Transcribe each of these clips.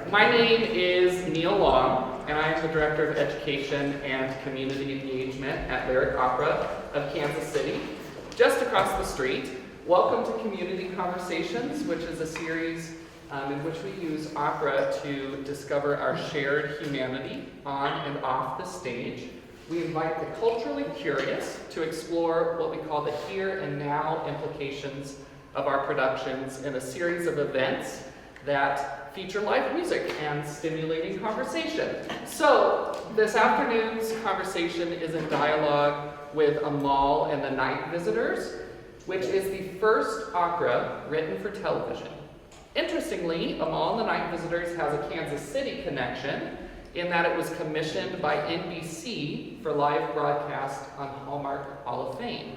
My name is Neil Long, and I am the Director of Education and Community Engagement at Lyric Opera of Kansas City, just across the street. Welcome to Community Conversations, which is a series in which we use opera to discover our shared humanity on and off the stage. We invite the culturally curious to explore what we call the here and now implications of our productions in a series of events that feature live music and stimulating conversation. So, this afternoon's conversation is in dialogue with Amahl and the Night Visitors, which is the first opera written for television. Interestingly, Amahl and the Night Visitors has a Kansas City connection in that it was commissioned by NBC for live broadcast on Hallmark Hall of Fame.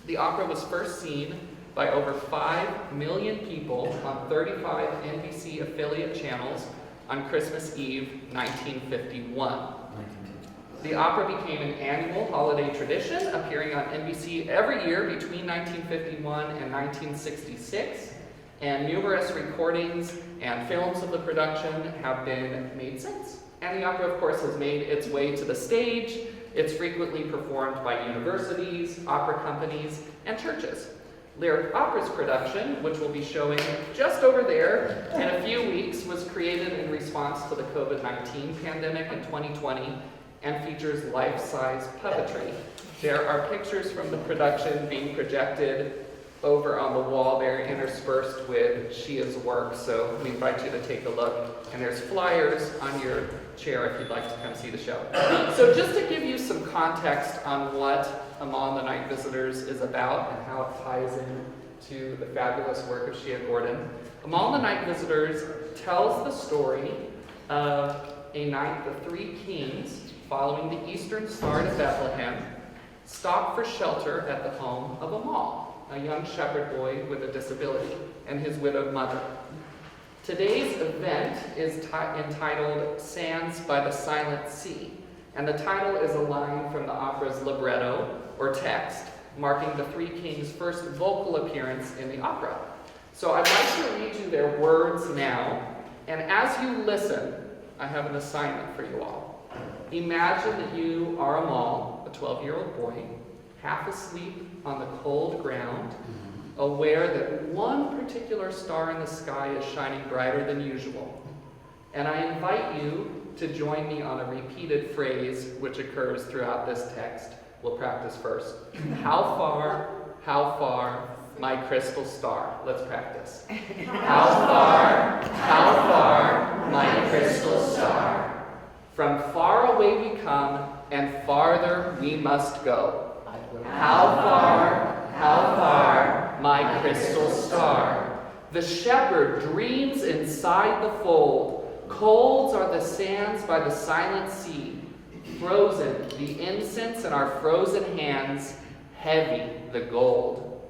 The opera was first seen by over 5 million people on 35 NBC affiliate channels on Christmas Eve, 1951. The opera became an annual holiday tradition, appearing on NBC every year between 1951 and 1966, and numerous recordings and films of the production have been made since. And the opera, of course, has made its way to the stage. It's frequently performed by universities, opera companies, and churches. Lyric Opera's production, which we'll be showing just over there in a few weeks, was created in response to the COVID-19 pandemic in 2020 and features life-size puppetry. There are pictures from the production being projected over on the wall there, interspersed with Shea's work, so we invite you to take a look. And there's flyers on your chair if you'd like to come see the show. So just to give you some context on what Amahl and the Night Visitors is about and how it ties in to the fabulous work of Shea Gordon, Amahl and the Night Visitors tells the story of a night the three kings, following the eastern star to Bethlehem, stopped for shelter at the home of Amahl, a young shepherd boy with a disability, and his widowed mother. Today's event is entitled Sands by the Silent Sea, and the title is a line from the opera's libretto, or text, marking the three kings' first vocal appearance in the opera. So I'd like to read you their words now, and as you listen, I have an assignment for you all. Imagine that you are Amahl, a 12-year-old boy, half asleep on the cold ground, aware that one particular star in the sky is shining brighter than usual. And I invite you to join me on a repeated phrase which occurs throughout this text. We'll practice first. How far, my crystal star. Let's practice. How far, my crystal star. From far away we come, and farther we must go. How far, my crystal star. The shepherd dreams inside the fold. Cold are the sands by the silent sea. Frozen the incense in our frozen hands. Heavy the gold.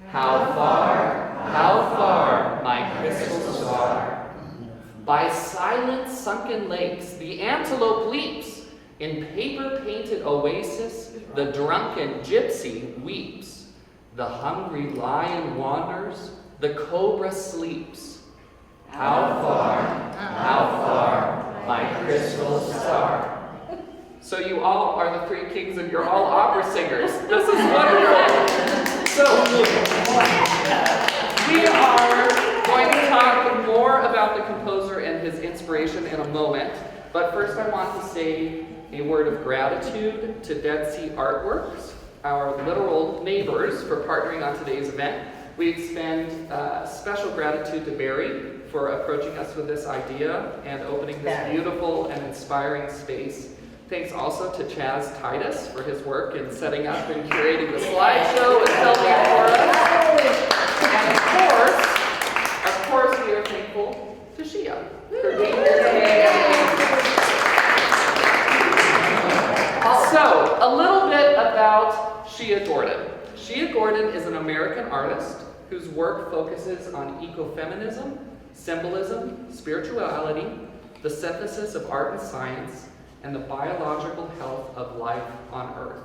How far, my crystal star. By silent sunken lakes, the antelope leaps. In paper-painted oasis, the drunken gypsy weeps. The hungry lion wanders, the cobra sleeps. How far, my crystal star. So you all are the three kings and you're all opera singers. This is wonderful. So we are going to talk more about the composer and his inspiration in a moment. But first I want to say a word of gratitude to Dead Sea Artworks, our literal neighbors, for partnering on today's event. We extend special gratitude to Barry for approaching us with this idea and opening this beautiful and inspiring space. Thanks also to Chaz Titus for his work in setting up and curating the slideshow and filming it for us. And of course, we are thankful to Shea for being here today. So, a little bit about Shea Gordon. Shea Gordon is an American artist whose work focuses on eco-feminism, symbolism, spirituality, the synthesis of art and science, and the biological health of life on Earth.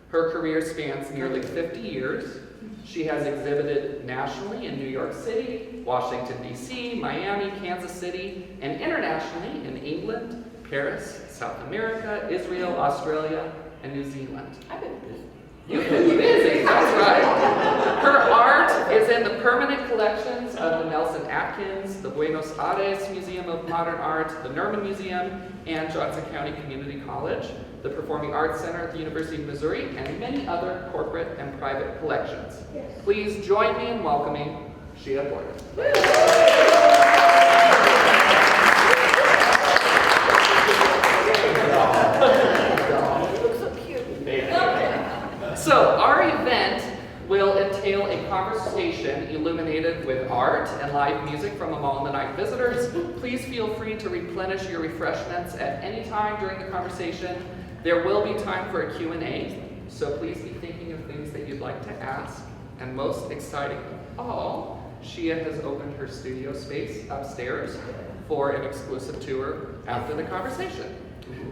Her career spans nearly 50 years, She has exhibited nationally in New York City, Washington, D.C., Miami, Kansas City, and internationally in England, Paris, South America, Israel, Australia, and New Zealand. I've been busy. You've been busy, that's right. Her art is in the permanent collections of the Nelson Atkins, the Buenos Aires Museum of Modern Art, the Nerman Museum, and Johnson County Community College, the Performing Arts Center at the University of Missouri, and many other corporate and private collections. Yes. Please join me in welcoming Shea Gordon. So our event will entail a conversation illuminated with art and live music from Amahl and the Night visitors. Please feel free to replenish your refreshments at any time during the conversation. There will be time for a Q&A, so please be thinking of things that you'd like to ask. And most exciting of all, Shea has opened her studio space upstairs for an exclusive tour after the conversation.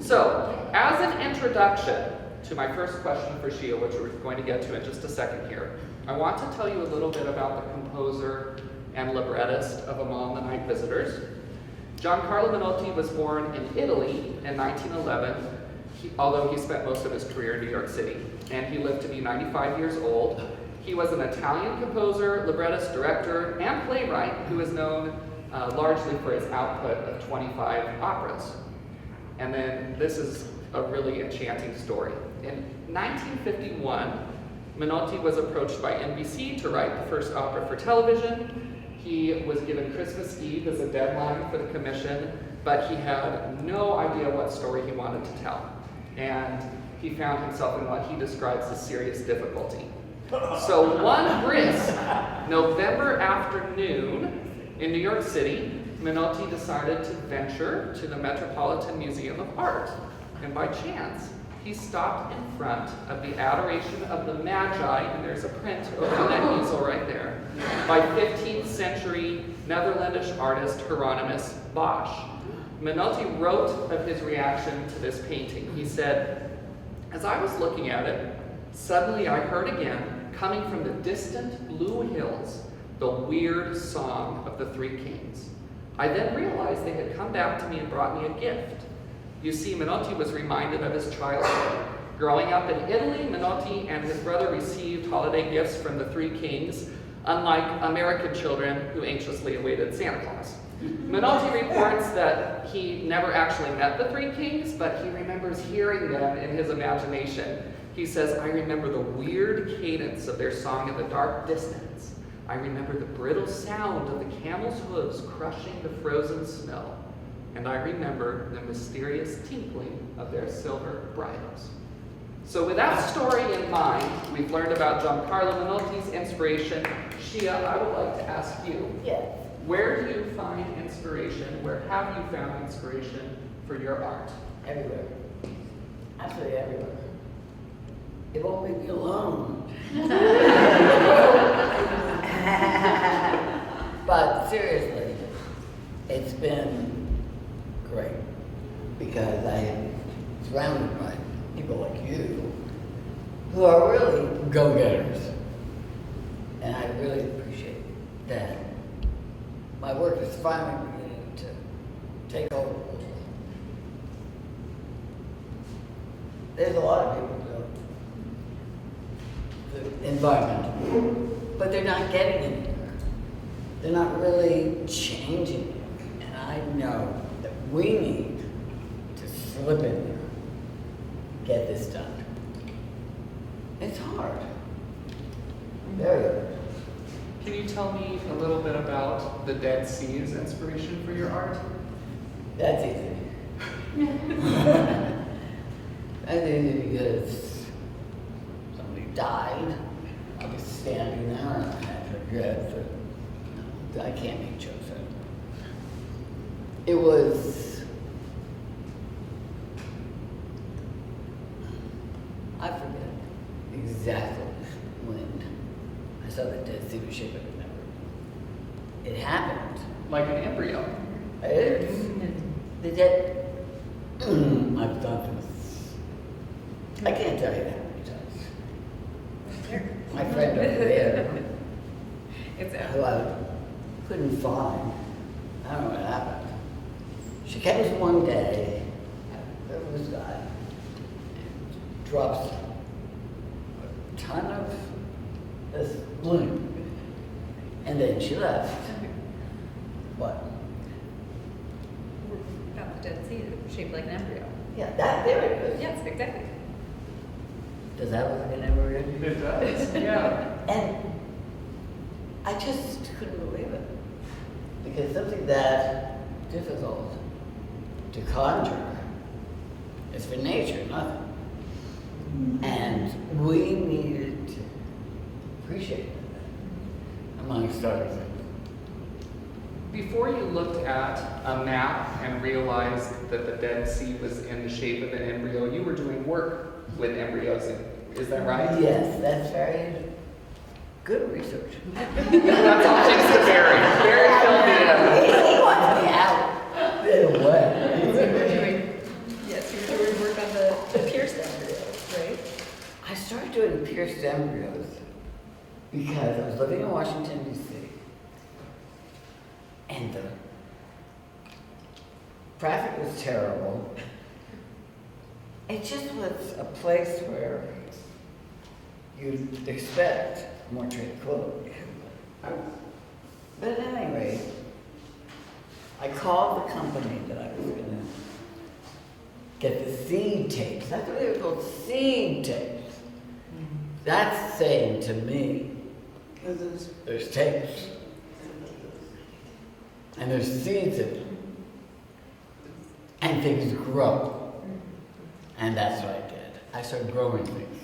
So, as an introduction to my first question for Shea, which we're going to get to in just a second here, I want to tell you a little bit about the composer and librettist of Amahl and the Night Visitors. Giancarlo Menotti was born in Italy in 1911, although he spent most of his career in New York City, and he lived to be 95 years old. He was an Italian composer, librettist, director, and playwright who is known largely for his output of 25 operas. And then this is a really enchanting story. In 1951, Menotti was approached by NBC to write the first opera for television. He was given Christmas Eve as a deadline for the commission, but he had no idea what story he wanted to tell. And he found himself in what he describes as serious difficulty. So one brisk November afternoon in New York City, Menotti decided to venture to the Metropolitan Museum of Art. And by chance, he stopped in front of the Adoration of the Magi, and there's a print over that easel right there, by 15th century Netherlandish artist Hieronymus Bosch. Menotti wrote of his reaction to this painting. He said, "As I was looking at it, suddenly I heard again, coming from the distant blue hills, the weird song of the Three Kings. I then realized they had come back to me and brought me a gift." You see, Menotti was reminded of his childhood. Growing up in Italy, Menotti and his brother received holiday gifts from the Three Kings, unlike American children who anxiously awaited Santa Claus. Menotti reports that he never actually met the Three Kings, but he remembers hearing them in his imagination. He says, "I remember the weird cadence of their song in the dark distance. I remember the brittle sound of the camels' hooves crushing the frozen snow. And I remember the mysterious tinkling of their silver bridles." So with that story in mind, we've learned about Giancarlo Menotti's inspiration. Shea, I would like to ask you, Yes. where do you find inspiration? Where have you found inspiration for your art? Everywhere. Absolutely everywhere. It won't leave me alone. But seriously, it's been great because I am surrounded by people like you who are really go-getters. And I really appreciate that my work is finally beginning to take over. There's a lot of people who do the environment, but they're not getting anywhere. They're not really changing it. And I know that we need to slip in there, get this done. It's hard. Very hard. Can you tell me a little bit about the Dead Sea's inspiration for your art? That's easy. That's easy because somebody died. I was standing there and I had regrets that I can't be chosen. It was, I forget exactly when I saw the Dead Sea was shaped like a member. It happened. Like an embryo. It's the dead. I've done this. I can't tell you that many times. My friend over there She comes one day, there was a guy, drops a ton of this bloom, and then she left. What? Found the Dead Sea shaped like an embryo. Yeah, there it is. Yes, exactly. Does that look like an embryo? It does, yeah. And I just couldn't believe it. Because something that difficult to conjure is for nature, nothing. And we needed to appreciate that, amongst other things. Before you looked at a map and realized that the Dead Sea was in the shape of an embryo, you were doing work with embryos, is that right? Yes, that's very good research. That's all thanks to Barry. Barry filled me in. He wants me out. In a way. So you were doing, yes, you were doing work on the pierced embryos, right? I started doing pierced embryos because I was living in Washington, D.C. And the traffic was terrible. It just was a place where you'd expect more tranquility. But at any rate, I called the company that I was going to get the seed tapes. That's what they were called, seed tapes. That's saying to me, there's tapes. And there's seeds in them. And things grow. And that's what I did. I started growing things.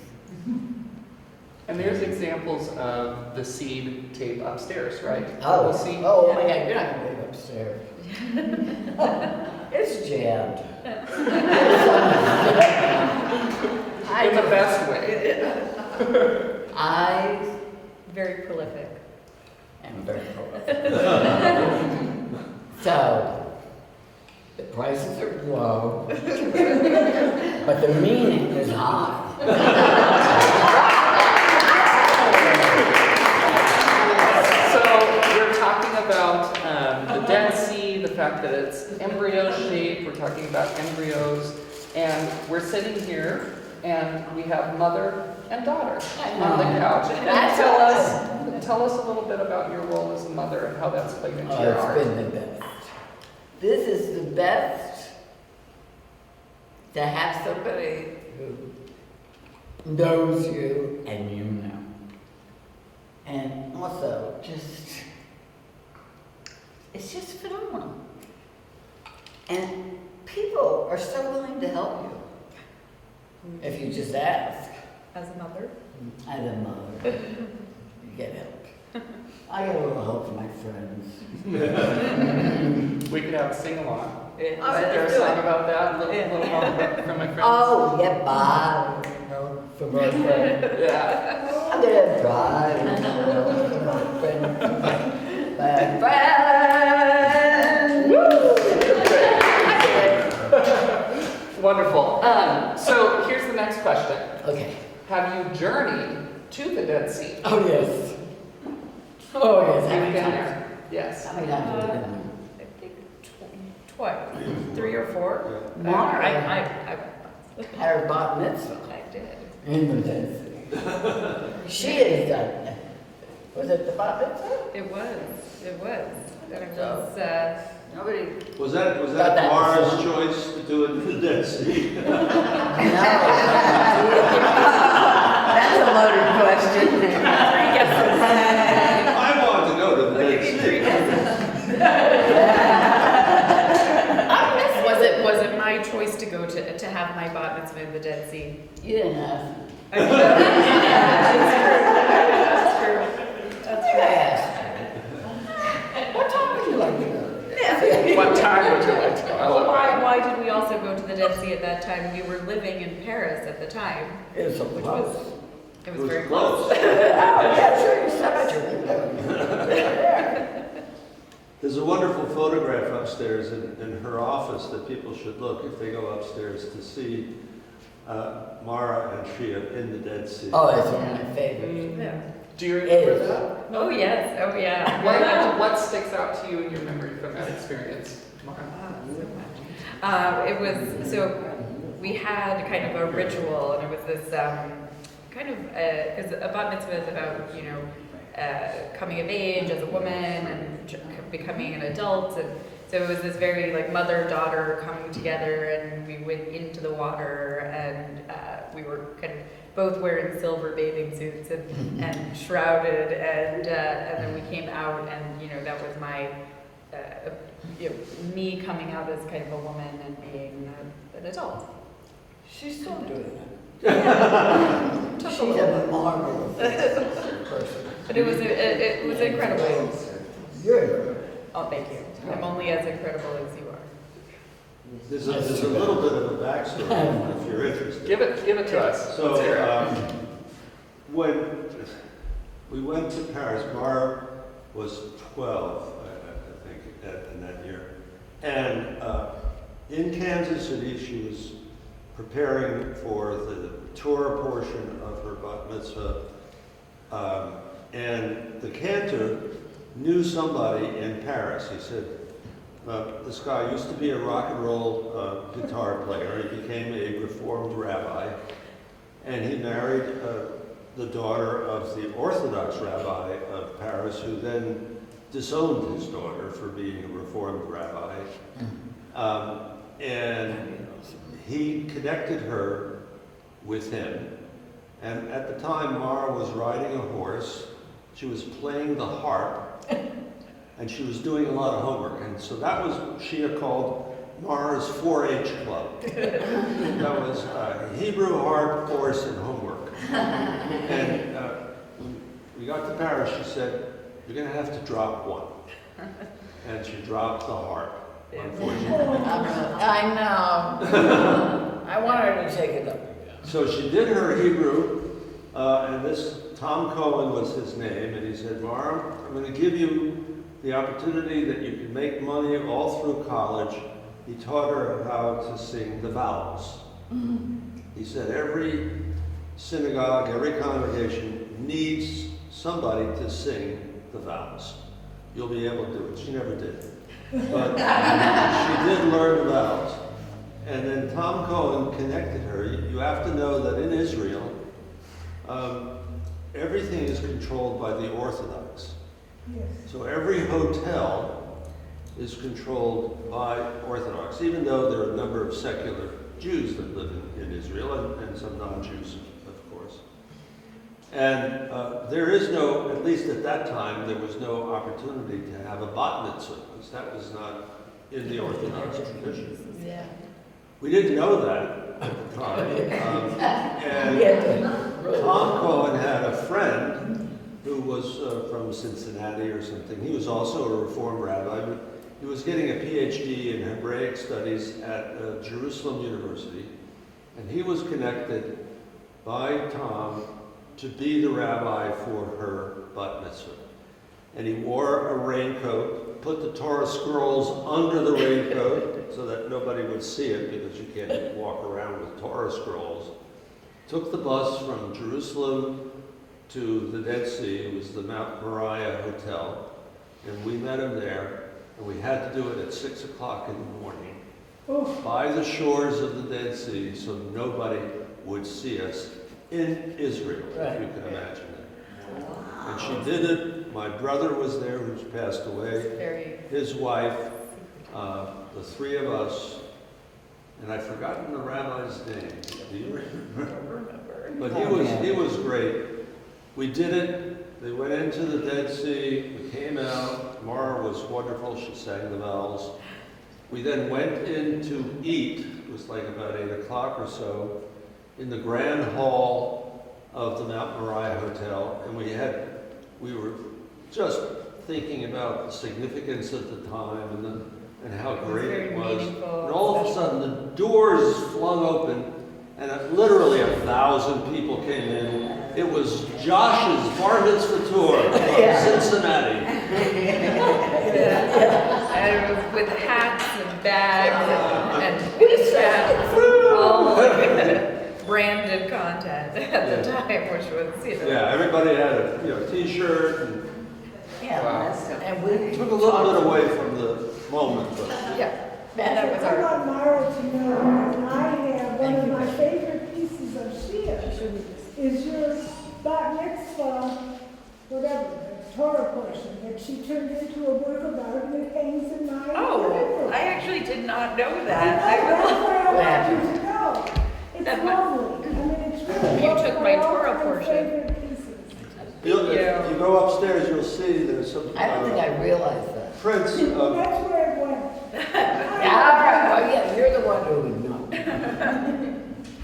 And there's examples of the seed tape upstairs, right? Oh, The seed- oh my God, you're not going to live upstairs. It's jammed. In the best way. I Very prolific. am very prolific. So, the prices are low, but the meaning is high. So we're talking about the Dead Sea, the fact that it's embryo-shaped, we're talking about embryos, and we're sitting here and we have mother and daughter on the couch. And tell us a little bit about your role as a mother and how that's played into your It's art. been the best. This is the best to have somebody who knows you and you know. And also, it's just phenomenal. And people are so willing to help you if you just ask. As a mother? As a mother, you get help. I get a little help from my friends. We could have a sing-along. Yeah. Is there a song about that? A little more from my friends? Oh, yeah, bye. You know, from my friend. Yeah. I'm gonna drive. From my friend. My friend. Woo! Wonderful. So here's the next question. Okay. Have you journeyed to the Dead Sea? Oh, yes. Oh, yes. How Have you many been times? there? Yes. How many times have you been there? I think twice, 3 or 4. Mara. I Had her bat mitzvah did. in the Dead Sea. She has done that. Was it the bat mitzvah? It was. And it So- was, Nobody. Was that Got that Mara's before. choice to do it in the Dead Sea? No. That's a loaded question. 3 guesses. I want to go to the Dead Three Sea. guesses. Was it my choice to go to have my bat mitzvah in the Dead Sea? You didn't ask. That's true. That's true. Yes. What time would you like to go? What time would you like to go? I Well, love why did we also go to the Dead Sea at that time? We were living in Paris at the time, It was so which close. was, it It was was very close. close. Oh, yeah, sure, you said at your window. There's a wonderful photograph upstairs in her office that people should look if they go upstairs to see Mara and Shea in the Dead Sea. Oh, it's one of my favorites. Yeah. Do you remember It is. that? Oh, yes. Oh, yeah. What sticks out to you in your memory from that experience, Mara? So much. It was, so we had kind of a ritual, and it was this kind of, because a bat mitzvah is about, you know, coming of age as a woman and becoming an adult, and so it was this very like mother-daughter coming together, and we went into the water, and we were kind of both wearing silver bathing suits and shrouded, and then we came out, and you know that was my you know, me coming out as kind of a woman and being an adult. She's still doing Yeah. that. Took She's a little a bit. marvelous person. But it was incredible. You're Oh, thank you. I'm only as incredible as you are. There's a little bit of a backstory if you're interested. Give it to us. So, Let's hear it. when we went to Paris, Mara was 12, I think, in that year. And in Kansas City, she was preparing for the Torah portion of her bat mitzvah. And the cantor knew somebody in Paris. He said, this guy used to be a rock and roll guitar player. He became a reformed rabbi, and he married the daughter of the Orthodox rabbi of Paris, who then disowned his daughter for being a reformed rabbi. And he connected her with him. And at the time, Mara was riding a horse. She was playing the harp. And she was doing a lot of homework, and so that was Shea called Mara's 4-H club. That was Hebrew, harp, horse, and homework. And when we got to Paris, she said, "You're going to have to drop one," and she dropped the harp. Unfortunately, I know. I want her to take it up. so she did her Hebrew, and this Tom Cohen was his name, and he said, "Mara, I'm going to give you the opportunity that you can make money all through college." He taught her how to sing the vowels. He said every synagogue, every congregation needs somebody to sing the vowels. You'll be able to do it. She never did. But she did learn the vowels. And then Tom Cohen connected her. You have to know that in Israel, everything is controlled by the Orthodox. So every hotel is controlled by Orthodox, even though there are a number of secular Jews that live in Israel, and some non-Jews, of course. And there is no, at least at that time, there was no opportunity to have a bat mitzvah, because that was not in the Orthodox tradition. Yeah. We didn't know that at the time. And Tom Cohen had a friend who was from Cincinnati or something. He was also a Reformed rabbi, but he was getting a PhD in Hebraic studies at Jerusalem University, and he was connected by Tom to be the rabbi for her bat mitzvah. And he wore a raincoat, put the Torah scrolls under the raincoat so that nobody would see it, because you can't walk around with Torah scrolls. Took the bus from Jerusalem to the Dead Sea. It was the Mount Moriah Hotel, and we met him there, and we had to do it at 6 o'clock in the morning by the shores of the Dead Sea, so nobody would see us in Israel, if you can imagine it. And she did it. My brother was there, who's passed away, his wife, the three of us, and I've forgotten the rabbi's name. Do you remember? But he was great. We did it. They went into the Dead Sea. We came out. Mara was wonderful. She sang the vowels. We then went in to eat. It was like about 8 o'clock or so in the grand hall of the Mount Moriah Hotel, and we were just thinking about the significance of the time and how great it was. And all of a sudden, the doors flung open, and literally 1,000 people came in. It was Josh's bar mitzvah tour from Cincinnati. And it was with hats and bags and hats, all branded content at the time, which was, you know. Yeah, everybody had a T-shirt. And And we took a little bit away from the moment, but Yeah. That was our- did not know that. It's lovely. I mean, it's really. You took my Torah portion. If you go upstairs, you'll see there's some I don't think I realized that. prints That's of, where it went. Well, yeah, you're the one who would know.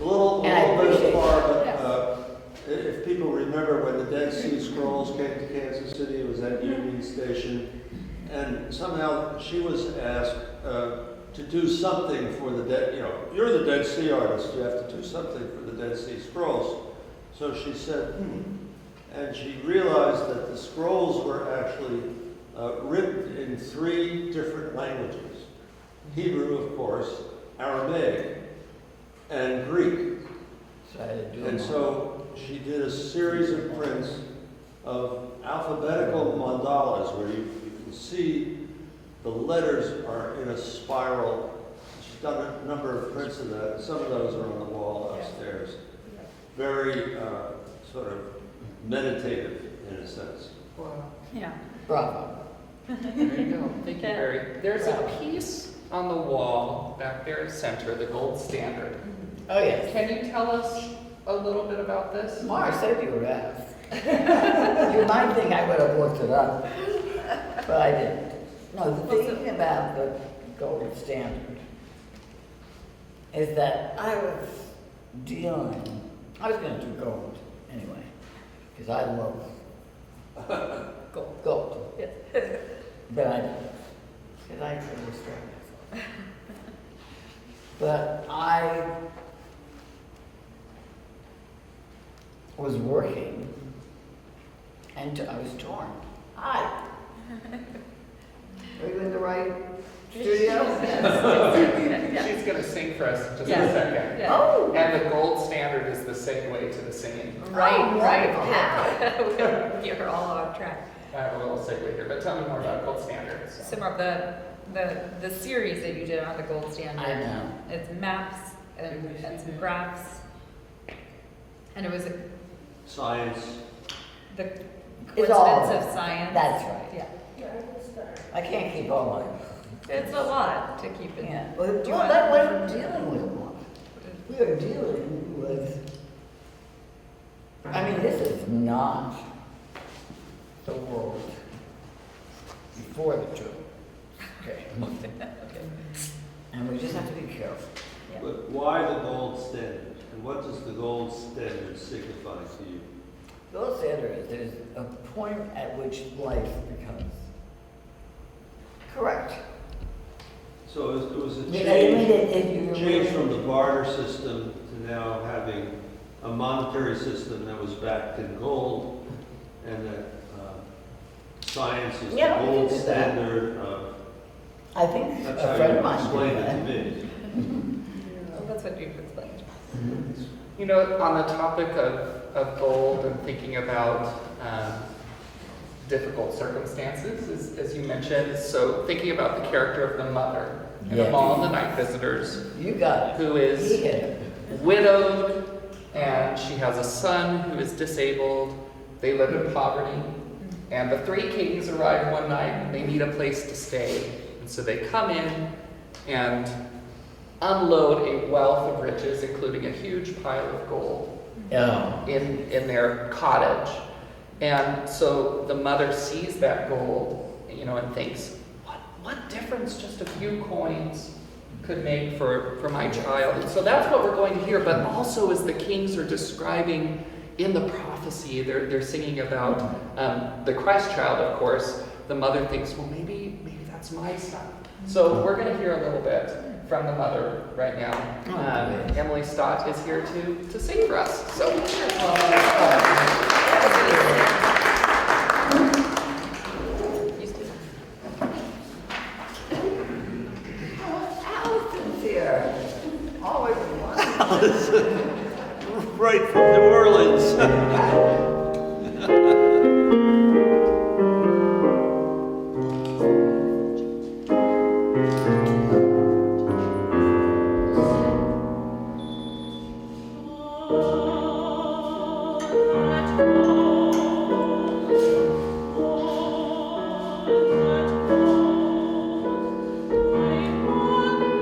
a little And I bit appreciate far, that. but if people remember when the Dead Sea Scrolls came to Kansas City, it was at Union Station, and somehow she was asked to do something for the Dead, you're the Dead Sea artist, you have to do something for the Dead Sea Scrolls. So she said, and she realized that the scrolls were actually written in 3 different languages. Hebrew, of course, Aramaic, and Greek. So I had to do And them all. so she did a series of prints of alphabetical mandalas where you can see the letters are in a spiral. She's done a number of prints of that. Some of those are on the wall upstairs. Very sort of meditative in a sense. Wow. Yeah. Bravo. There you go. Thank you, Barry. There's a piece on the wall back there center, the gold standard. Oh, yes. Can you tell us a little bit about this? Mara said you were asked. You might think I would have looked it up, but I didn't. No, the thing about the gold standard is that I was going to do gold anyway, because I love gold. Yes. But I didn't, because I couldn't restrain myself. But I was working, and I was torn. Hi. Are you in the right studio? She's going to sing for us in just Yeah. a second. Yeah. Oh, And the gold standard is the segue to the singing. Right, Oh, right. wow. We're gonna get her all on track. I have a little segue here, but tell me more about gold standard. Some of the series that you did on the gold standard. I know. It's maps and some graphs. And it was Science. the It's all coincidence of of science. That's right. Yeah. I can't keep all my. It's a lot to keep in. Yeah. Do Well, you want- that wasn't dealing with one. We are dealing with. I mean, this is not the world before the two. Okay. And we just have to be careful. Yeah. But why the gold standard? And what does the gold standard signify to you? Gold standard is there's a point at which life becomes correct. So it was a You know, I mean, change, you change from the barter system to now having a monetary system that was backed in gold, and that science is Yeah, the we gold can do that. standard. I think That's a how friend you of mine explained did it that. to me. Well, that's what you've explained. You know, on the topic of gold and thinking about difficult circumstances, as you mentioned, so thinking about the character of the mother in Yeah. Amahl and the Night Visitors, You got it. who is He hit it. widowed, and she has a son who is disabled. They live in poverty, and the 3 kings arrive one night and they need a place to stay. And so they come in and unload a wealth of riches, including a huge pile of gold, Yeah. in their cottage. And so the mother sees that gold, and thinks, what difference just a few coins could make for my child? And so that's what we're going to hear, but also as the kings are describing in the prophecy, they're singing about the Christ child, of course. The mother thinks, well, maybe that's my son. So we're going to hear a little bit from the mother right now. Emily Stott is here to sing for us. So. Allison's here. Always one. Right from New Orleans. Thank you.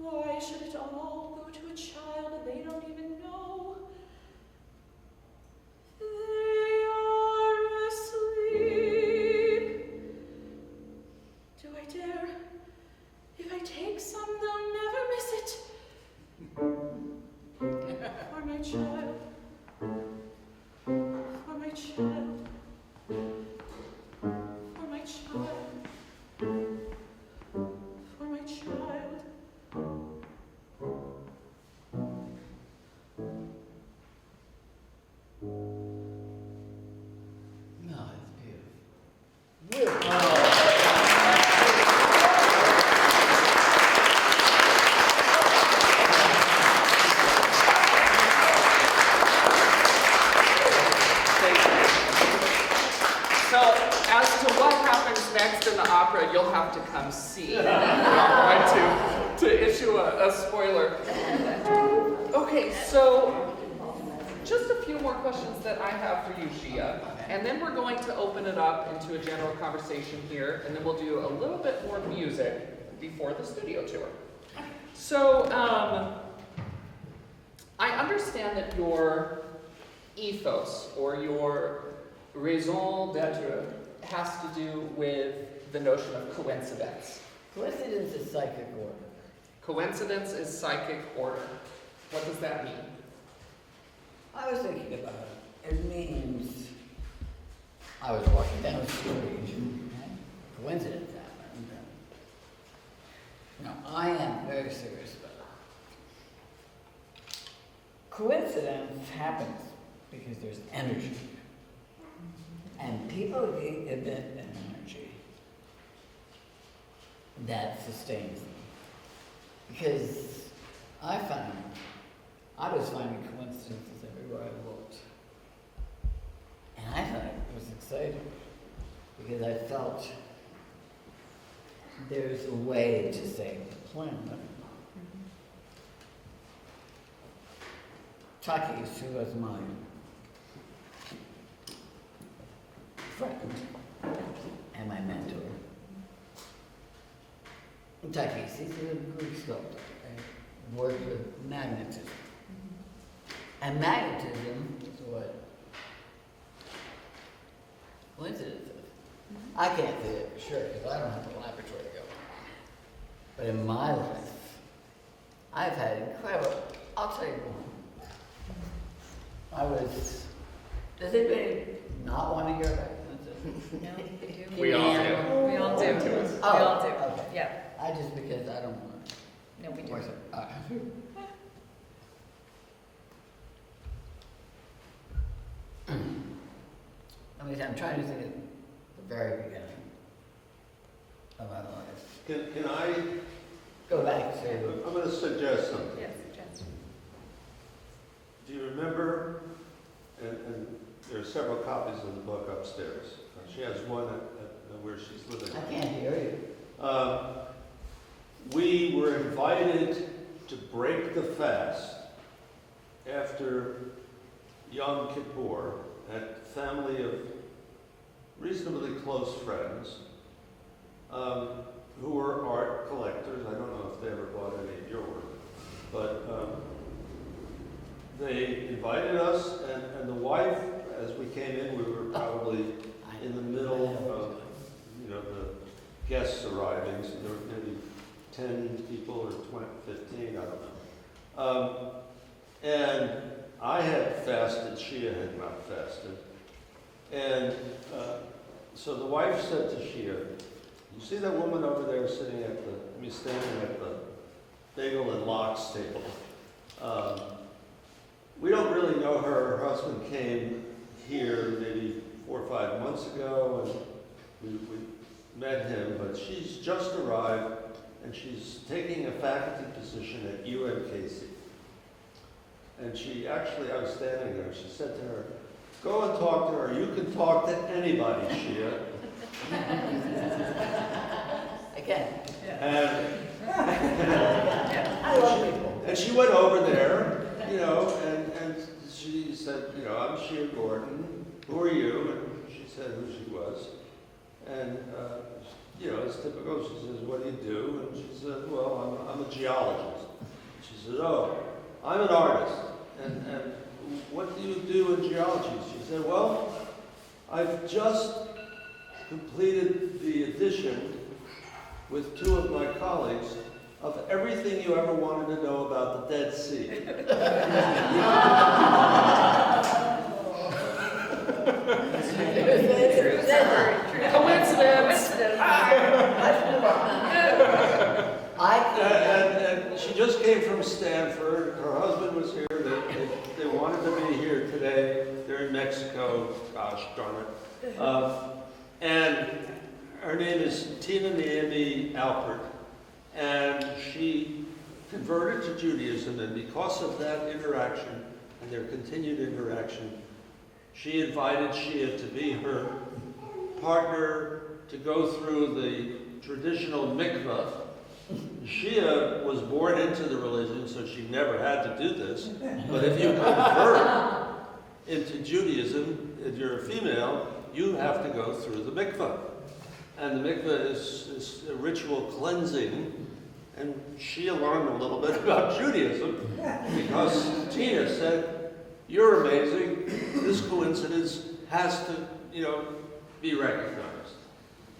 Why should it all go to a child that they don't even know? They are asleep. Do I dare? If I take some, they'll never miss it. For my child. For my child. For my child. For my child. No, it's beautiful. Really? Thank you. So, as to what happens next in the opera, you'll have to come see. I'm not going to issue a spoiler. Okay, so just a few more questions that I have for you, Shea, and then we're going to open it up into a general conversation here, and then we'll do a little bit more music before the studio tour. So, I understand that your ethos or your raison d'etre has to do with the notion of coincidence. Coincidence is psychic order. Coincidence is psychic order. What does that mean? I was thinking about it. It means I was walking down the street, and coincidence happened. No, I am very serious about it. Coincidence happens because there's energy. And people emit an energy that sustains them. Because I was finding coincidences everywhere I looked. And I thought it was exciting because I felt there's a way to save the planet. Takis, who was my friend and my mentor. Takis, he's a Greek sculptor, right? Worked with magnetism. And magnetism is what coincidence is. I can't say it for sure because I don't have the laboratory to go. But in my life, I've had incredible, I'll tell you one. Does anybody not want to hear about coincidence? No, we do. We all do. We all do. We Oh, all do. okay. Yeah. Because I don't want to. No, we do. I'm trying to think of the very beginning of my life. Can I, Go back to, I'm going to suggest something. Yes, suggest. Do you remember, and there are several copies of the book upstairs. She has one at where she's living. I can't hear you. We were invited to break the fast after Yom Kippur at a family of reasonably close friends who were art collectors. I don't know if they ever bought any of your work, but they invited us, and the wife, as we came in, we were probably in the middle of, the guests arriving, so there were maybe 10 people or 15, I don't know. And I had fasted, Shea had not fasted. And so the wife said to Shea, you see that woman over there standing at the bagel and lox table? We don't really know her. Her husband came here maybe 4 or 5 months ago, and we met him, but she's just arrived, and she's taking a faculty position at UMKC. And she actually, I was standing there, she said to her, go and talk to her. You can talk to anybody, Shea. Again. I love people. And she went over there, and she said, I'm Shea Gordon. Who are you? And she said who she was. And you know, it's typical. She says, what do you do? And she said, well, I'm a geologist. She said, oh, I'm an artist. And what do you do in geology? She said, well, I've just completed the edition with 2 of my colleagues of everything you ever wanted to know about the Dead Sea. Coincidence! And she just came from Stanford. Her husband was here. They wanted to be here today. They're in Mexico. Gosh darn it. And her name is Tina Naomi Alpert. And she converted to Judaism. And because of that interaction and their continued interaction, she invited Shea to be her partner to go through the traditional mikveh. Shea was born into the religion, so she never had to do this. But if you convert into Judaism, if you're a female, you have to go through the mikveh. And the mikveh is a ritual cleansing. And Shea learned a little bit about Judaism because Tina said, you're amazing. This coincidence has to, be recognized.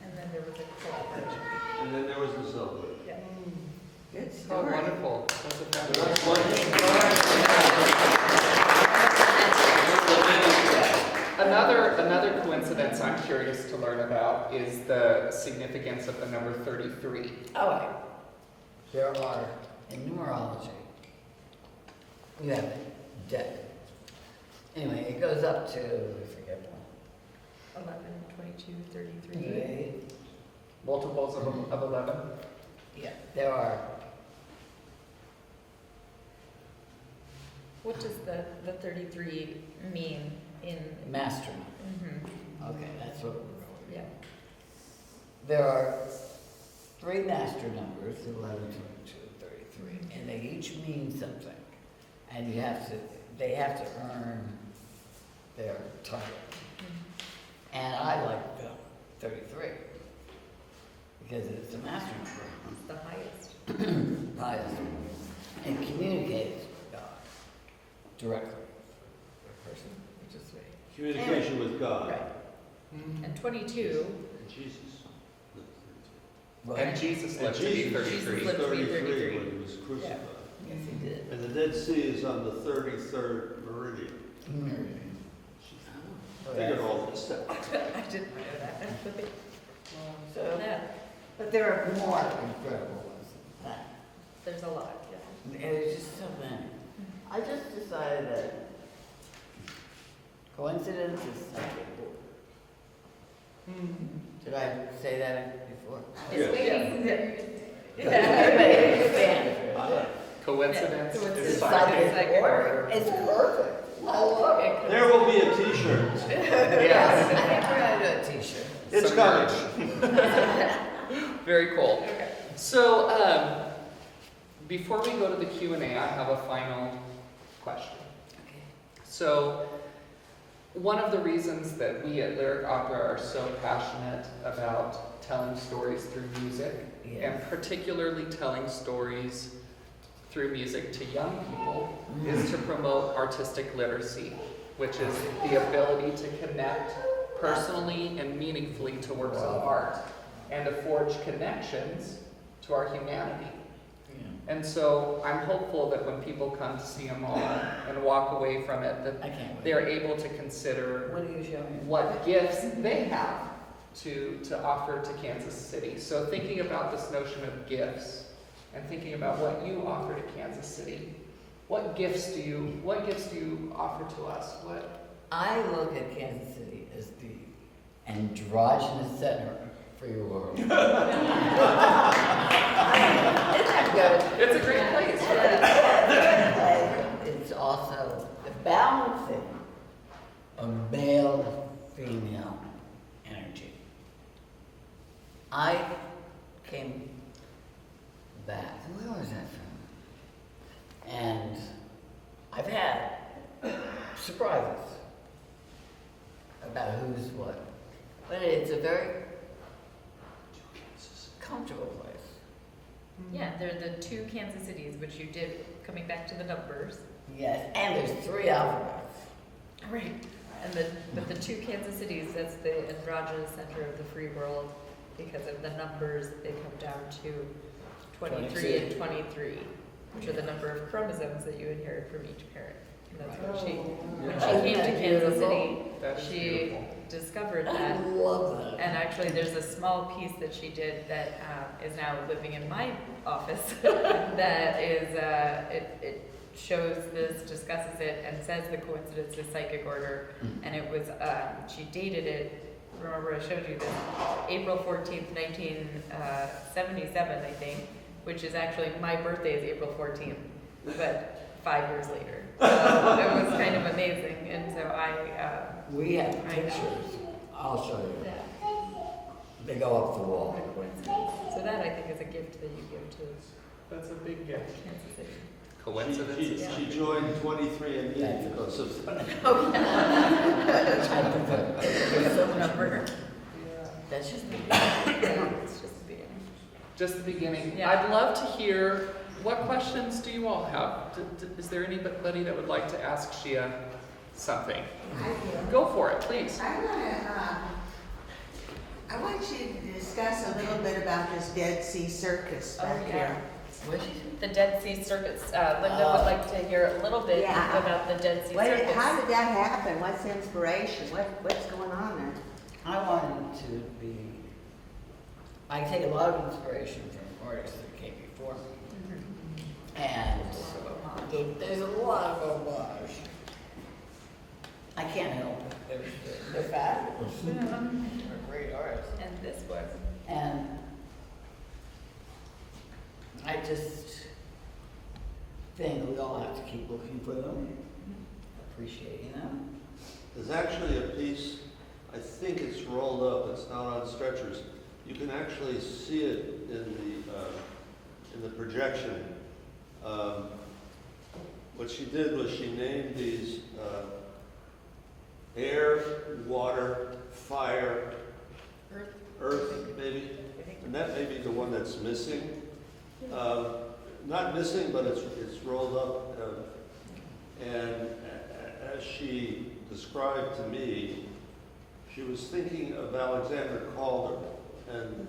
And then there was a celebration. And then there was the celebration. Yeah. Good Oh, story. wonderful. That's a That's fabulous Another coincidence I'm curious to learn about is the significance of the number 33. All right. There are, in numerology, you have a deck. Anyway, it goes up to, I forget 11, 22, 33. one. Right? Multiples of 11. Yeah, there are, What does the 33 mean in? master. Mhm. Okay, that's what we're going with. Yeah. There are 3 master numbers, 11, 22, 33, and they each mean something. And they have to earn their title. And I like the 33 because it's a master number, It's the highest. highest, and communicates with God directly with the person, which is sweet. Communication with God. Right. And 22, And Jesus. Well, And Jesus And lived to be Jesus 33. lived to be 33 when he was crucified. yes, he did. And the Dead Sea is on the 33rd meridian. Oh, Figured yeah. all this out. I didn't know that. So, Yeah, but there are more incredible ones than that. there's a lot, yeah. There's just so many. I just decided that coincidence is psychic order. Did I say that before? It's Yes. waiting. Everybody understand. Coincidence Yeah. is It's psychic. psychic order. It's perfect. I love it. There will be a T-shirt. Yes. I think we're gonna do a t-shirt. It's Some coming. Very cool. Okay. So, before we go to the Q&A, I have a final question. Okay. So, one of the reasons that we at Lyric Opera are so passionate about telling stories through music, Yes. and particularly telling stories through music to young people, is to promote artistic literacy, which is the ability to connect personally and meaningfully to works of art, and to forge connections to our humanity. Yeah. And so I'm hopeful that when people come to see Amahl and walk away from it, that I can't wait. they're able to consider What are you showing? what gifts they have to offer to Kansas City. So thinking about this notion of gifts and thinking about what you offer to Kansas City, what gifts do you offer to us? I look at Kansas City as the androgynous center for your world. Isn't that good? It's a great place. It's also the balancing of male-female energy. I came back, where was that from? And I've had surprises about who's what. But it's a very comfortable place. Yeah, they're the two Kansas cities, which you did, coming back to the numbers. Yes, and there's 3 alphabets. Right. But the two Kansas cities, that's the androgynous center of the free world, because of the numbers, they come down to 23 and 23, which are the number of chromosomes that you inherit from each parent. And that's when when she came to Kansas City, That is she beautiful. discovered I that. love that. And actually, there's a small piece that she did that is now living in my office. That is, it shows this, discusses it, and says the coincidence is psychic order. And it was, she dated it. Remember, I showed you this, April 14th, 1977, I think, which is actually my birthday is April 14th, but 5 years later. So it was kind of amazing, and so We have pictures. I'll show you. They go up the wall. What a coincidence. So that I think is a gift that you give to That's a big gift. Kansas City. Coincidence? She joined 23andMe because of that. Oh, yeah. I think that there's so Number. That's just me. It's just the beginning. Just the beginning. Yeah. I'd love to hear, what questions do you all have? Is there anybody that would like to ask Shea something? Go for it, please. I want you to discuss a little bit about this Dead Sea Circus back Oh, here. yeah. The Dead Sea Circus. Linda would like to hear a little bit Yeah. about the Dead Sea Circus. How did that happen? What's the inspiration? What's going on there? I wanted to be. I take a lot of inspiration from artists that came before me. And there's a lot of homage. I can't help it. They're fabulous. They're great artists. And this one. And I just think we all have to keep looking for them, appreciating them. There's actually a piece, I think it's rolled up, it's not on stretchers. You can actually see it in the projection. What she did was she named these air, water, fire, earth maybe, and that may be the one that's missing. Not missing, but it's rolled up. And as she described to me, she was thinking of Alexander Calder and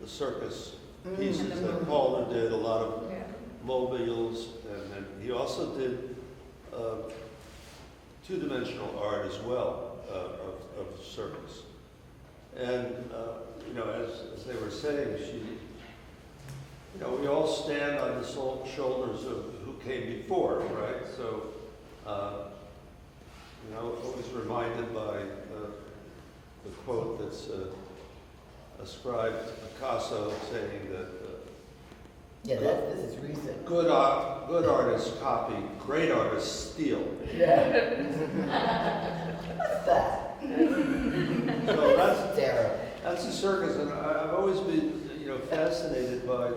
the circus pieces that Calder did, a lot of Yeah. mobiles, and he also did two-dimensional art as well of circus. And as they were saying, we all stand on the shoulders of who came before, right? So, always reminded by the quote that's ascribed to Picasso saying that Yeah, this is recent. good artists copy, great artists steal. Yeah. What's that? So that's a circus, and I've always been, fascinated by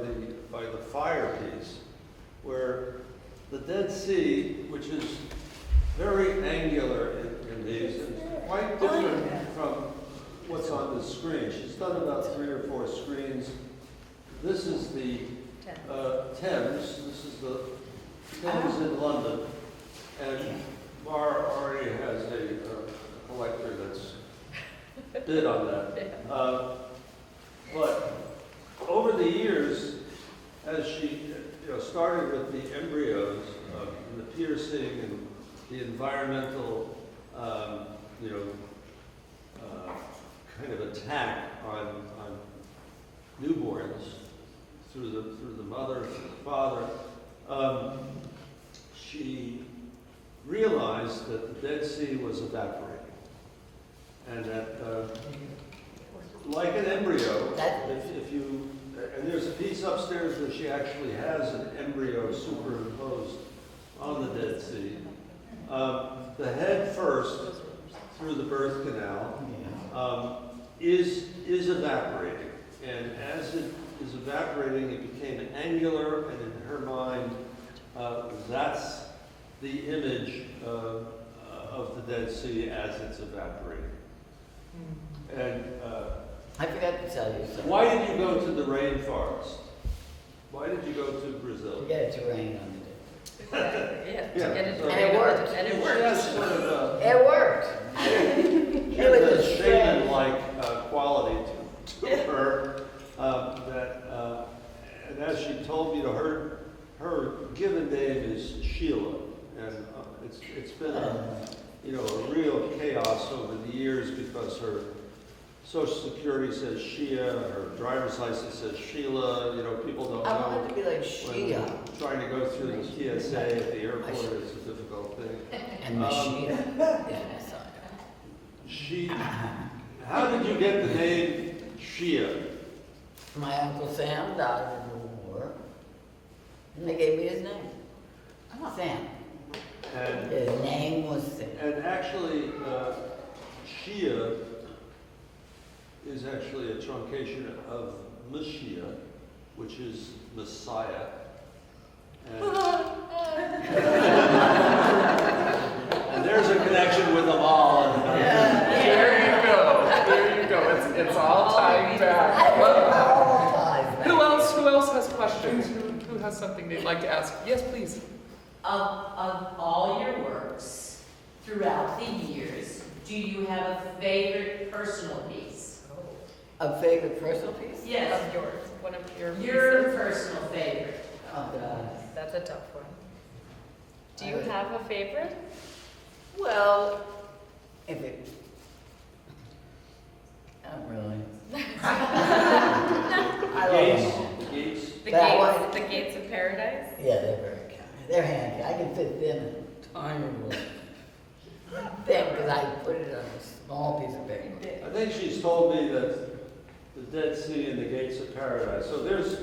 the fire piece, where the Dead Sea, which is very angular in these, and quite different from what's on the screen. She's done about 3 or 4 screens. This is the Thames. This is the Thames in London, and Bar already has a collector that's bid on that. But over the years, as she started with the embryos and the piercing and the environmental, kind of attack on newborns through the mother, through the father, she realized that the Dead Sea was evaporating, and that like an embryo, and there's a piece upstairs where she actually has an embryo superimposed on the Dead Sea. The head first, through the birth canal, is evaporating. And as it is evaporating, it became angular, and in her mind, that's the image of the Dead Sea as it's evaporating. And I forgot to tell you something. Why did you go to the rainforest? Why did you go to Brazil? To get it to rain on the day. Yeah, to Yeah, get it so- And it worked. And it She worked. has sort of a, It worked. she It was has a a strange- shaman-like quality to her and as she told me, her given name is Sheila, and it's been a real chaos over the years because her Social Security says Shea, her driver's license says Sheila. People don't I know. wanted to be like When Shea. trying to go through the TSA at the airport is a difficult thing. And the Shea. Yeah, I saw it. How did you get the name Shea? My Uncle Sam died in the war, and they gave me his name. Sam. And, His name was Sam. and actually, Shea is actually a truncation of Mashiach, which is Messiah. And there's a connection with Amahl. There you go. There you go. It's all tied back. I love all ties. Who else has questions? Who has something they'd like to ask? Yes, please. Of all your works throughout the years, do you have a favorite personal piece? A favorite personal piece? Yes, Of yours, one of your your pieces. personal favorite. Oh, God. That's a tough one. Do you have a favorite? Well, if it. Not really. I love them all. The gates. The That gates, the gates of paradise? Yeah, they're very kind. They're handy. I can fit them in a tiny little thing because I put it on a small piece of paper. I think she's told me that the Dead Sea and the Gates of Paradise. So there's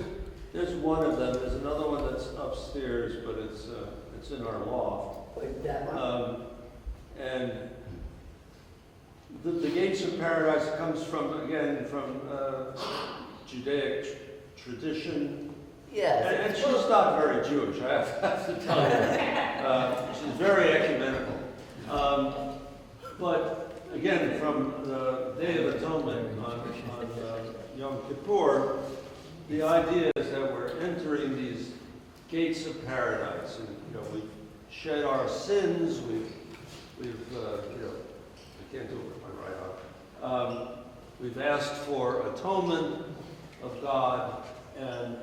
one of them. There's another one that's upstairs, but it's in our loft. Like that one? And the Gates of Paradise comes from Judaic tradition. Yes. And she's not very Jewish, I have to tell you. She's very ecumenical. But again, from the Day of Atonement on Yom Kippur, the idea is that we're entering these gates of paradise. And, we've shed our sins, I can't do it with my right arm. We've asked for atonement of God, and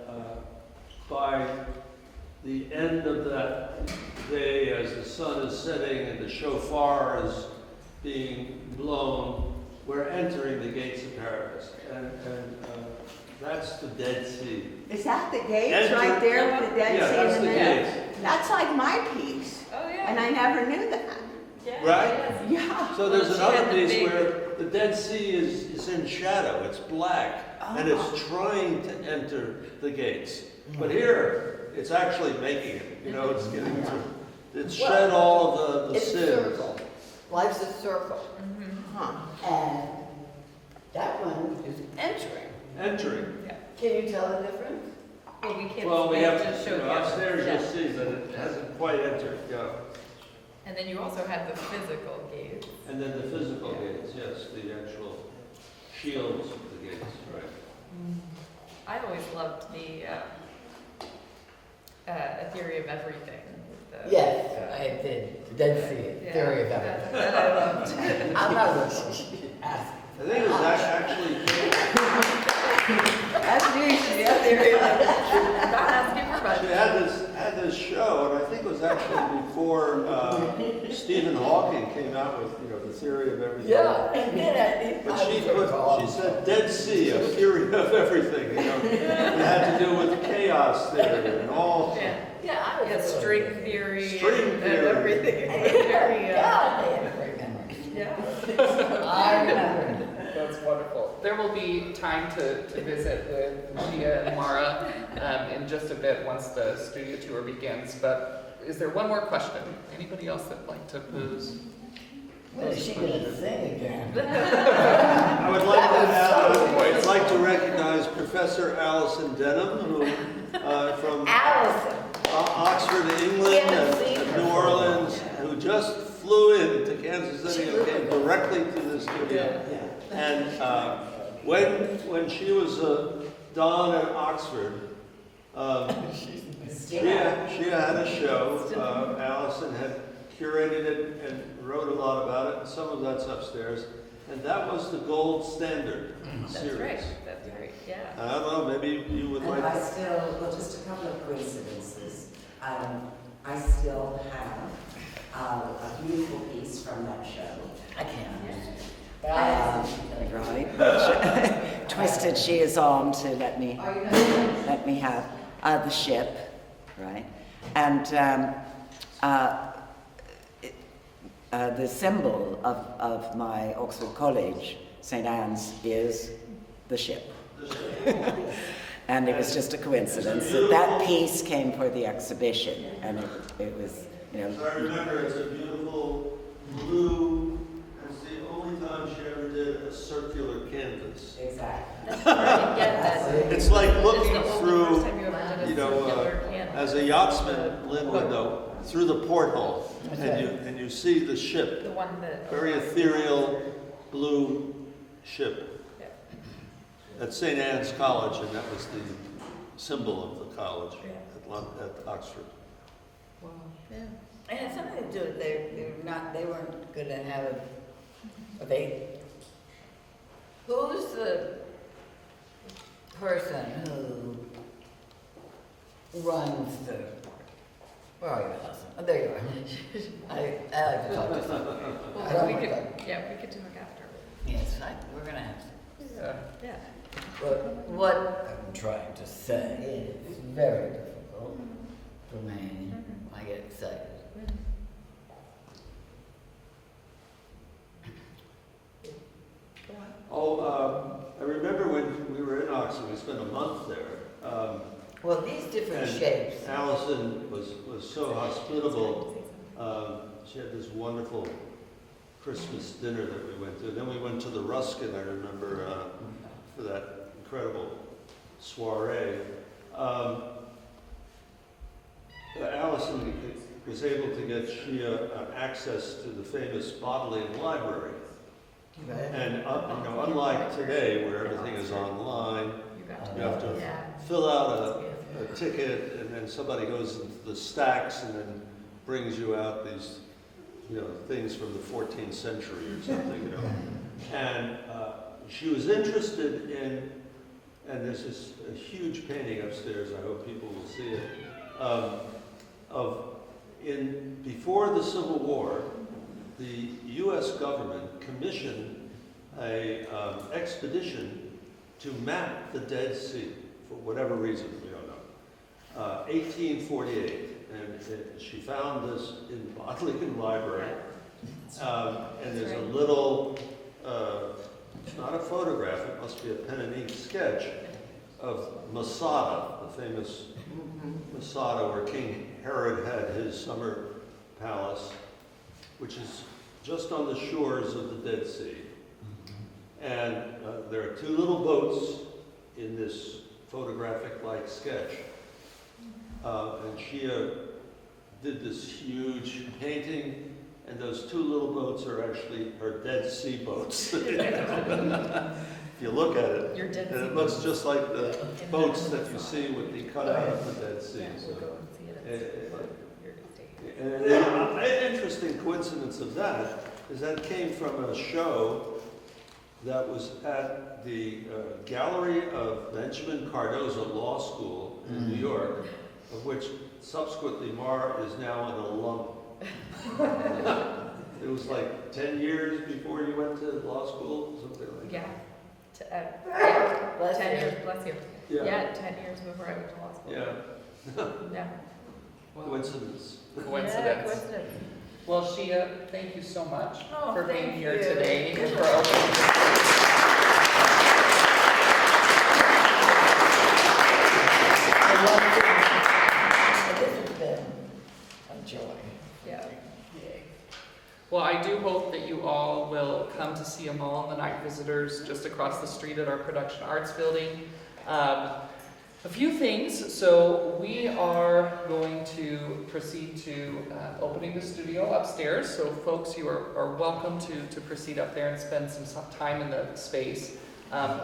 by the end of that day, as the sun is setting and the shofar is being blown, we're entering the gates of paradise, and that's the Dead Sea. Is that the gates right there with the Dead Yeah, Sea that's in the the middle? gates. That's like my piece, Oh, yeah. and I never knew that. Yeah, Right? yes. Yeah. So there's Well, she another had the piece big- where the Dead Sea is in shadow, it's black, and it's trying to enter the gates. But here, it's actually making it, it's getting through. It's shed all of the It's a sins. circle. Life's a circle. Huh. And that one is entering. Entering. Can you tell the difference? Well, we can't. Well, we have just to, show the upstairs other. you'll see that it hasn't quite entered, yeah. And then you also had the physical gates. And then the physical gates, yes, the actual shields of the gates, right. I always loved the A Theory of Everything. The- Yes, I did. The Dead Sea, Yeah, theory of everything. that I loved. I'm not what she should ask. I think it was actually, That's usually a theory of everything. Not asking for much. she had this show, and I think it was actually before Stephen Hawking came out with, the theory of everything. Yeah, and then But she said Dead Sea, a theory of everything, It had to do with chaos theory and all. Yeah, I was Yeah, a little string bit- theory. String and theory. everything. Very, God, they had a great memory. yeah. I remember. That's wonderful. There will be time to visit with Gia and Mara in just a bit once the studio tour begins. But is there one more question? Anybody else that'd like to pose? When is she gonna sing again? I would like That was so I'd like to recognize Professor Alison Denham, who, from Allison. Oxford, England, Haven't seen and her New for a Orleans, who just flew in to Kansas City and came directly to the studio. And when she was Dawn at Oxford, she had a show. Allison had curated it and wrote a lot about it. And some of that's upstairs, and that was the gold standard series. That's right, yeah. I don't know. Maybe you would And like. I still, well, just a couple of coincidences. I still have a beautiful piece from that show. I can't. Right. Twisted she is on to let me have the ship, right? And the symbol of my Oxford College, St. Anne's, is the ship. And it was just a coincidence that that piece came for the exhibition, and it was, you know. So I remember it's a beautiful blue. It's the only time she ever did a circular canvas. Exactly. It's like looking It's the through, first time you ever did a you know, circular canvas. as a yachtsman, Lynn would know, through the porthole, and you see the ship, The one that. very ethereal blue ship. At St. Anne's College, and that was the symbol of the college at Oxford. Wow. Yeah. And it's something to do with they weren't going to have who's the person who runs where are you, Allison? Oh, there you are. I like to talk to someone. I don't Well, we want could, to. yeah, we could talk after. Yes, we're going to have to. Yeah. But what I'm trying to say is it's very difficult for me. I get excited. I remember when we were in Oxford, we spent a month there. Well, these different And shapes. Allison was so hospitable. She had this wonderful Christmas dinner that we went to. Then we went to the Ruskin, I remember, for that incredible soiree. Allison was able to get Shea access to the famous Bethlehem library. And unlike today, where everything is online, you have to fill out a ticket, and then somebody goes into the stacks and then brings you out these, things from the 14th century or something, And she was interested in, and this is a huge painting upstairs, I hope people will see it, before the Civil War, the U.S. government commissioned a expedition to map the Dead Sea, for whatever reason, we don't know. 1848, and she found this in the Bethlehem Library, and there's a little, it's not a photograph, it must be a pen and ink sketch of Masada, the famous Masada, where King Herod had his summer palace, which is just on the shores of the Dead Sea. And there are two little boats in this photographic-like sketch. And Shea did this huge painting, and those two little boats are actually her Dead Sea boats. If you look at it, Your Dead and Sea it looks boats. just like the boats that you see with the cutout of the Dead Sea. Yeah, So, we'll go and see it. You're gonna stay. and an interesting coincidence of that is that it came from a show that was at the gallery of Benjamin Cardozo Law School in New York, of which subsequently Mar is now an alum. It was like 10 years before you went to law school, something like that. Yeah. Bless 10 you. years, bless you. Yeah. Yeah, 10 years before I went to law school. Yeah, Yeah. coincidence. Yeah, Coincidence. coincidence. Well, Shea, thank you so much Oh, for being thank here you. today and for opening. This has been a joy. Yeah. Well, I do hope that you all will come to see Amahl and the Night Visitors just across the street at our Production Arts Building. A few things. So we are going to proceed to opening the studio upstairs. So folks, you are welcome to proceed up there and spend some time in the space.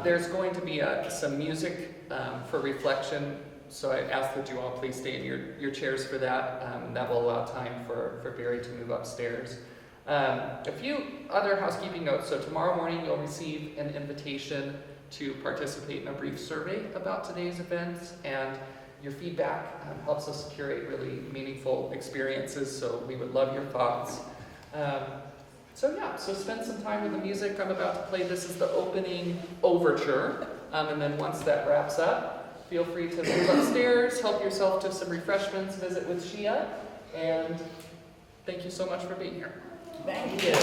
There's going to be some music for reflection, so I ask that you all please stay in your chairs for that. That will allow time for Barry to move upstairs. A few other housekeeping notes. So tomorrow morning you'll receive an invitation to participate in a brief survey about today's events, and your feedback helps us curate really meaningful experiences, so we would love your thoughts. So spend some time with the music I'm about to play. This is the opening overture, and then once that wraps up, feel free to move upstairs, help yourself to some refreshments, visit with Shea, and thank you so much for being here. Thank you.